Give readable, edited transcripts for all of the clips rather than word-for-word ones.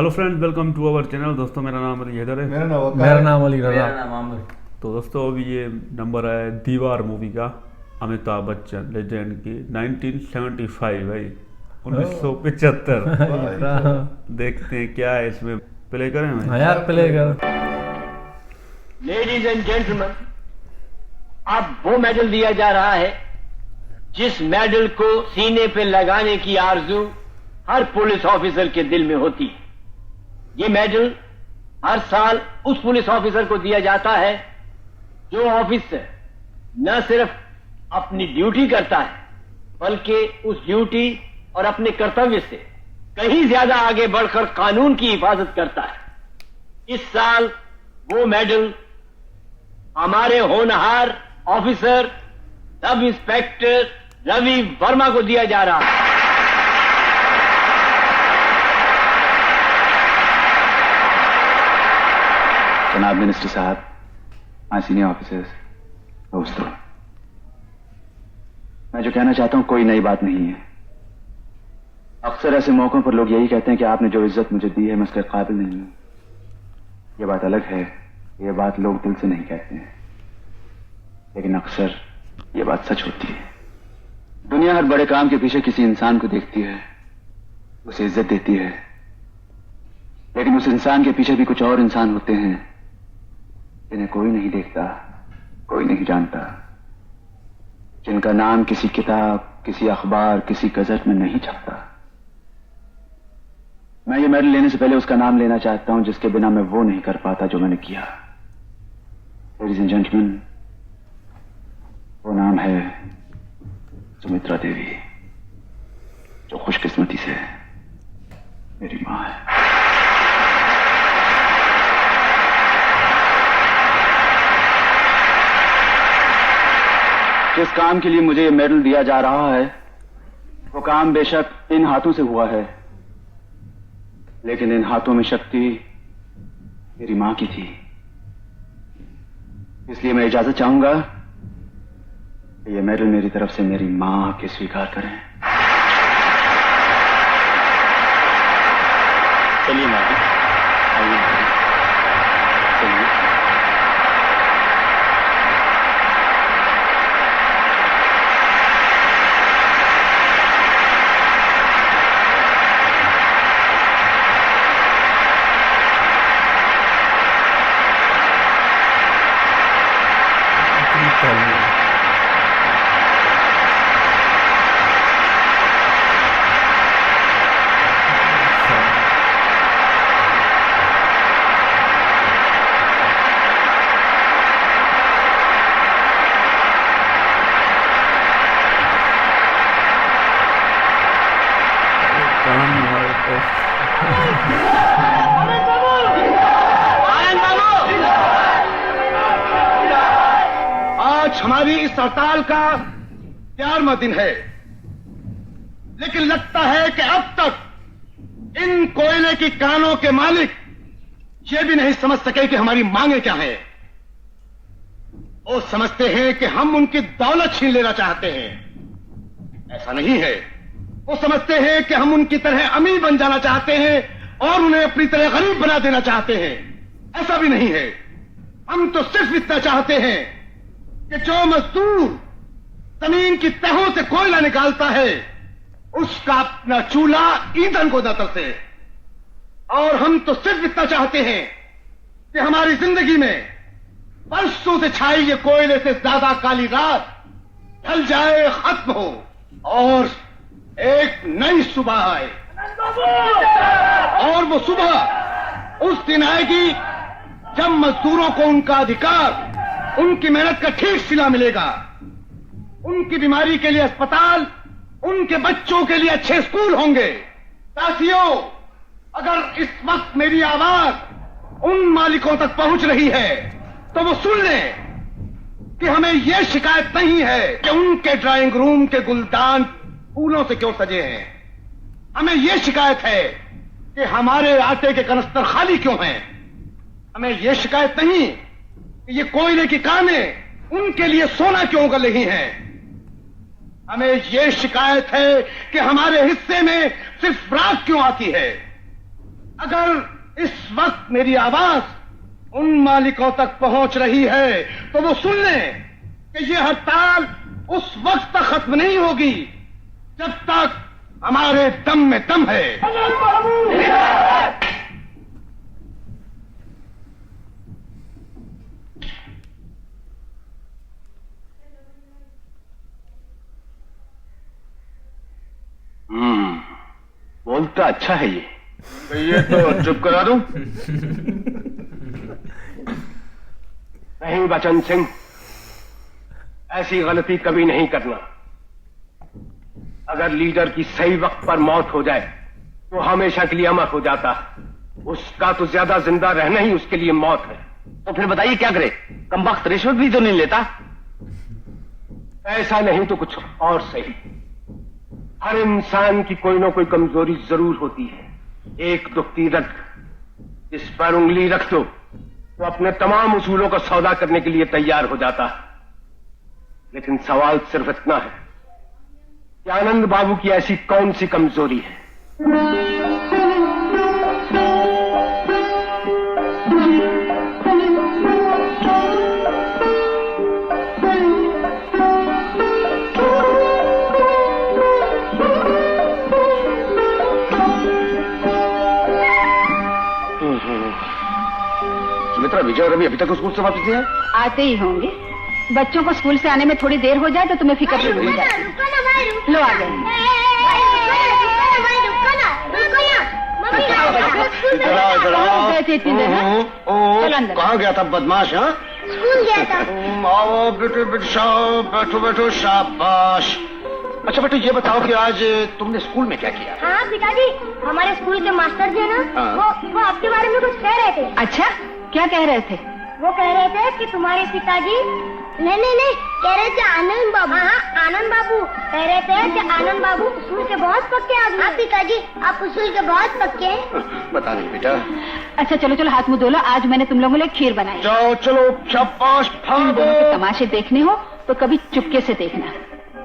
Hello friends, welcome to our channel. दोस्तों, मेरा नाम अली हैदर है। मेरा नाम अली रजा। मेरा नाम आमिर। तो दोस्तों, अभी ये नंबर है दीवार मूवी का, अमिताभ बच्चन लेजेंड की 1975 भाई 1975। देखते हैं क्या है इसमें। प्ले करें भाई? हाँ यार, प्ले कर। लेडीज एंड जेंटलमैन, अब वो मेडल दिया जा रहा है जिस मेडल को सीने पे लगाने की आरजू हर पुलिस ऑफिसर के दिल में होती है। ये मेडल हर साल उस पुलिस ऑफिसर को दिया जाता है जो ऑफिसर न सिर्फ अपनी ड्यूटी करता है बल्कि उस ड्यूटी और अपने कर्तव्य से कहीं ज्यादा आगे बढ़कर कानून की हिफाजत करता है। इस साल वो मेडल हमारे होनहार officer sub inspector Ravi Varma को दिया जा रहा है। जनाब मिनिस्टर साहब, माय सीनियर ऑफिसर्स, दोस्तों, मैं जो कहना चाहता हूं कोई नई बात नहीं है। अक्सर ऐसे मौकों पर लोग यही कहते हैं कि आपने जो इज्जत मुझे दी है मैं उसके काबिल नहीं हूं। यह बात अलग है, यह बात लोग दिल से नहीं कहते हैं, लेकिन अक्सर यह बात सच होती है। दुनिया हर बड़े काम के पीछे किसी इंसान को देखती है, उसे इज्जत देती है, लेकिन उस इंसान के पीछे भी कुछ और इंसान होते हैं जिन्हें कोई नहीं देखता, कोई नहीं जानता, जिनका नाम किसी किताब, किसी अखबार, किसी गजट में नहीं छपता। मैं ये मेडल लेने से पहले उसका नाम लेना चाहता हूं जिसके बिना मैं वो नहीं कर पाता जो मैंने किया। लेडीज एंड जेंटलमैन, वो नाम है सुमित्रा देवी, जो खुशकिस्मती से मेरी मां है। जिस काम के लिए मुझे ये मेडल दिया जा रहा है वो काम बेशक इन हाथों से हुआ है, लेकिन इन हाथों में शक्ति मेरी मां की थी। इसलिए मैं इजाजत चाहूंगा कि ये मेडल मेरी तरफ से मेरी मां के स्वीकार करें। चलिए मां, आइए, चलिए। आज हमारी इस हड़ताल का 11वां दिन है, लेकिन लगता है कि अब तक इन कोयले की कानों के मालिक ये भी नहीं समझ सके कि हमारी मांगे क्या हैं। वो समझते हैं कि हम उनकी दौलत छीन लेना चाहते हैं। ऐसा नहीं है। वो समझते हैं कि हम उनकी तरह अमीर बन जाना चाहते हैं और उन्हें अपनी तरह गरीब बना देना चाहते हैं। ऐसा भी नहीं है। हम तो सिर्फ इतना चाहते हैं कि जो मजदूर जमीन की तहों से कोयला निकालता है उसका अपना चूल्हा ईंधन को न तरसे। और हम तो सिर्फ इतना चाहते हैं कि हमारी जिंदगी में बरसों से छाई ये कोयले से ज्यादा काली रात ढल जाए, खत्म हो और एक नई सुबह आए। और वो सुबह उस दिन आएगी जब मजदूरों को उनका अधिकार, उनकी मेहनत का ठीक सिला मिलेगा। उनकी बीमारी के लिए अस्पताल, उनके बच्चों के लिए अच्छे स्कूल होंगे। साथियों, अगर इस वक्त मेरी आवाज उन मालिकों तक पहुंच रही है तो वो सुन लें कि हमें यह शिकायत नहीं है कि उनके ड्राइंग रूम के गुलदान फूलों से क्यों सजे हैं। हमें यह शिकायत है कि हमारे आटे के कनस्तर खाली क्यों हैं। हमें यह शिकायत नहीं कि ये कोयले की कानें उनके लिए सोना क्यों उगल रही हैं। हमें यह शिकायत है कि हमारे हिस्से में सिर्फ राख क्यों आती है। अगर इस वक्त मेरी आवाज उन मालिकों तक पहुंच रही है तो वो सुन लें कि ये हड़ताल उस वक्त तक खत्म नहीं होगी जब तक हमारे दम में दम है। बोलता अच्छा है ये तो चुप करा दूं। नहीं बचन सिंह, ऐसी गलती कभी नहीं करना। अगर लीडर की सही वक्त पर मौत हो जाए तो हमेशा के लिए अमर हो जाता। उसका तो ज्यादा जिंदा रहना ही उसके लिए मौत है। तो फिर बताइए क्या करे? कमबख्त रिश्वत भी तो नहीं लेता। ऐसा नहीं तो कुछ और सही। हर इंसान की कोई ना कोई कमजोरी जरूर होती है। एक दुखती रग, इस पर उंगली रख दो तो अपने तमाम उसूलों का सौदा करने के लिए तैयार हो जाता। लेकिन सवाल सिर्फ इतना है कि आनंद बाबू की ऐसी कौन सी कमजोरी है? सुमित्रा, विजय और रवि अभी तक स्कूल से वापस नहीं आए? आते ही होंगे। बच्चों को स्कूल से आने में थोड़ी देर हो जाए तो तुम्हें फिक्र भी हो जाए। लो आ गए। कहाँ गया था बदमाश? हाँ, स्कूल गया था। आओ बेटे, बैठो बैठो, शाबाश। अच्छा बेटे, ये बताओ कि आज तुमने स्कूल में क्या किया? हाँ पिताजी, हमारे स्कूल के मास्टर जी ना, वो आपके बारे में कुछ कह रहे थे। अच्छा, क्या कह रहे थे? वो कह रहे थे कि तुम्हारे पिताजी नहीं कह रहे थे आनंद बाबू। हाँ, आनंद बाबू कह रहे थे कि आनंद बाबू उसूल के बहुत पक्के आदमी। हाँ पिताजी, आप उसूल के बहुत पक्के हैं। बता नहीं बेटा। अच्छा चलो चलो, हाथ मुंह धो लो। आज मैंने तुम लोगों के लिए खीर बनाई। जाओ चलो, शाबाश। तुम दोनों के तमाशे देखने हो तो कभी चुपके से देखना।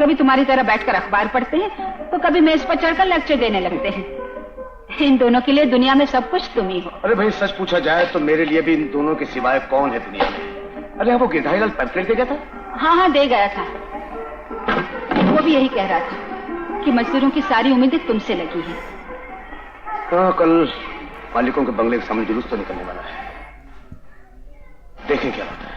कभी तुम्हारी तरह बैठकर अखबार पढ़ते हैं तो कभी मेज पर चढ़कर लेक्चर देने लगते हैं। इन दोनों के लिए दुनिया में सब कुछ तुम ही हो। अरे भाई, सच पूछा जाए तो मेरे लिए भी इन दोनों के सिवाय कौन है दुनिया में? अरे वो गिरधारीलाल पैम्फलेट दे गया था। हाँ, दे गया था। वो भी यही कह रहा था कि मजदूरों की सारी उम्मीदें तुमसे लगी है। हाँ, कल मालिकों के बंगले के सामने जुलूस तो निकलने वाला है। देखें क्या होता है।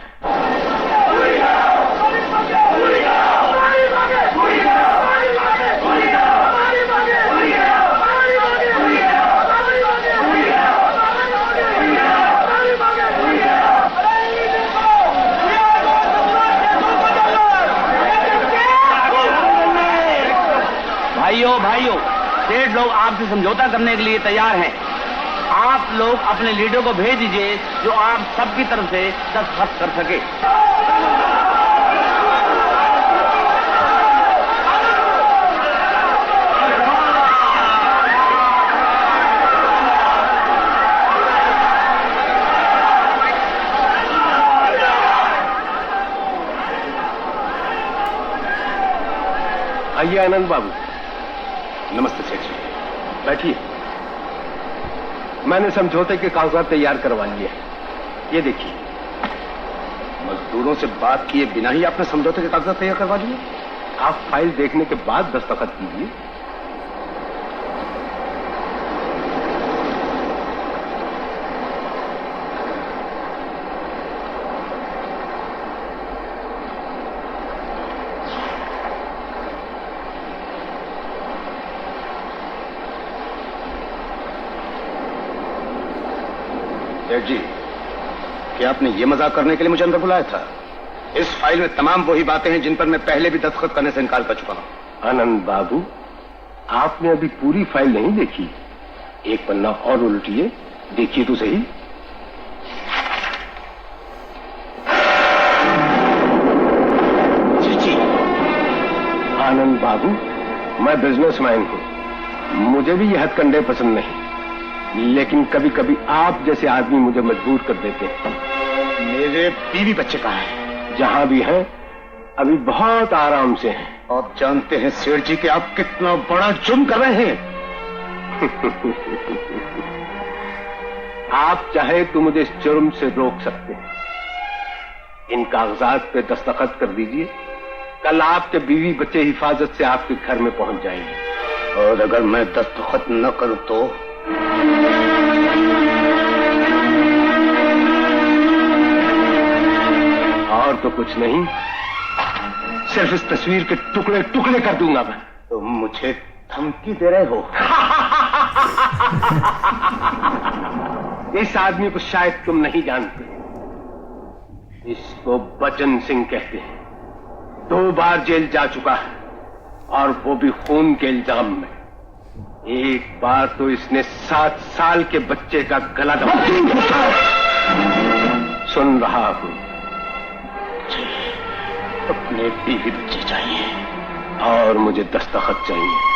भाइयों, सेठ लोग आपसे समझौता करने के लिए तैयार हैं। आप लोग अपने लीडर को भेज दीजिए जो आप सबकी तरफ से दस्तखत कर सके। आइए आनंद बाबू। नमस्ते सेठ जी, बैठिए। मैंने समझौते के कागजात तैयार करवा लिए। ये देखिए, मजदूरों से बात किए बिना ही आपने समझौते के कागजात तैयार करवा लिए। आप फाइल देखने के बाद दस्तखत कीजिए। सेठ जी, क्या आपने ये मजाक करने के लिए मुझे अंदर बुलाया था? इस फाइल में तमाम वही बातें हैं जिन पर मैं पहले भी दस्तखत करने से इनकार कर चुका हूं। आनंद बाबू, आपने अभी पूरी फाइल नहीं देखी। एक पन्ना और उल्टिए, देखिए तो सही। जी, आनंद बाबू, मैं बिजनेसमैन हूं। मुझे भी ये हथकंडे पसंद नहीं, लेकिन कभी कभी आप जैसे आदमी मुझे मजबूर कर देते हैं। मेरे बीवी बच्चे कहाँ हैं? जहां भी हैं अभी बहुत आराम से हैं। आप जानते हैं सेठ जी कि आप कितना बड़ा जुर्म कर रहे हैं। आप चाहे तो मुझे इस जुर्म से रोक सकते हैं। इन कागजात पे दस्तखत कर दीजिए, कल आपके बीवी बच्चे हिफाजत से आपके घर में पहुंच जाएंगे। और अगर मैं दस्तखत न करूं तो? और तो कुछ नहीं, सिर्फ इस तस्वीर के टुकड़े टुकड़े कर दूंगा मैं। तुम मुझे धमकी दे रहे हो? इस आदमी को शायद तुम नहीं जानते, इसको बचन सिंह कहते हैं। 2 बार जेल जा चुका है, और वो भी खून के इल्जाम में। एक बार तो इसने 7 साल के बच्चे का गला दबाया। सुन रहा हूं। अपने बीवी बच्चे चाहिए और मुझे दस्तखत चाहिए।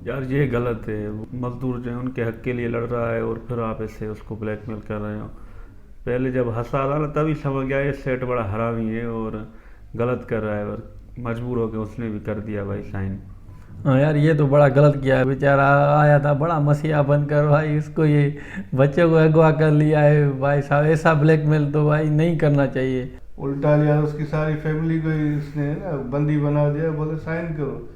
यार ये गलत है। मजदूर जो है उनके हक के लिए लड़ रहा है और फिर आप ऐसे उसको ब्लैकमेल कर रहे हो। पहले जब हंसा था ना तभी समझ गया ये सेठ बड़ा हरामी है और गलत कर रहा है, और मजबूर होकर उसने भी कर दिया भाई साइन। हाँ यार, ये तो बड़ा गलत किया है। बेचारा आया था बड़ा मसीहा बनकर, भाई इसको ये बच्चे को अगवा कर लिया है। भाई साहब ऐसा ब्लैकमेल तो भाई नहीं करना चाहिए। उल्टा यार उसकी सारी फैमिली को ही इसने ना बंदी बना दिया, बोले साइन करो।